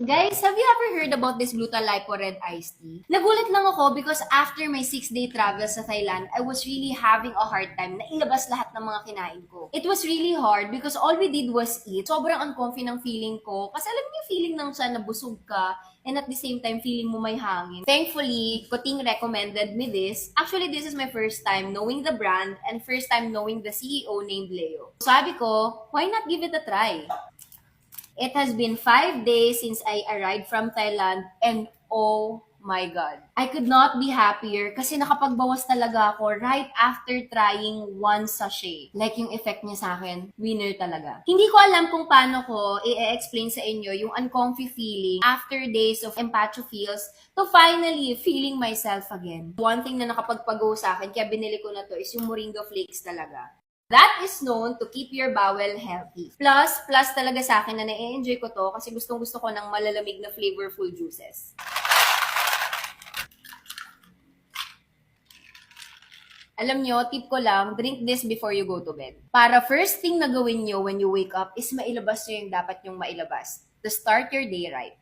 Guys, have you ever heard about this Gluta Lipo Red Iced Tea? Nagulat lang ako because after my 6-day travel sa Thailand, I was really having a hard time na ilabas lahat ng mga kinain ko. It was really hard because all we did was eat. Sobrang uncomfy ng feeling ko. Kasi alam niyo feeling ng siya na busog ka and at the same time feeling mo may hangin. Thankfully, Kuting recommended me this. Actually, this is my first time knowing the brand and first time knowing the CEO named Leo. Sabi ko, why not give it a try? It has been 5 days since I arrived from Thailand and oh my God. I could not be happier kasi nakapagbawas talaga ako right after trying one sachet. Like yung effect niya sa akin, winner talaga. Hindi ko alam kung paano ko i-explain sa inyo yung uncomfy feeling after days of empacho feels to finally feeling myself again. One thing na nakapagpag-go sa akin, kaya binili ko na to is yung Moringa Flakes talaga. That is known to keep your bowel healthy. Plus talaga sa akin na na-enjoy ko to kasi gustong-gusto ko ng malalamig na flavorful juices. Alam nyo, tip ko lang, drink this before you go to bed. Para first thing na gawin nyo when you wake up is mailabas nyo yung dapat nyong mailabas to start your day right.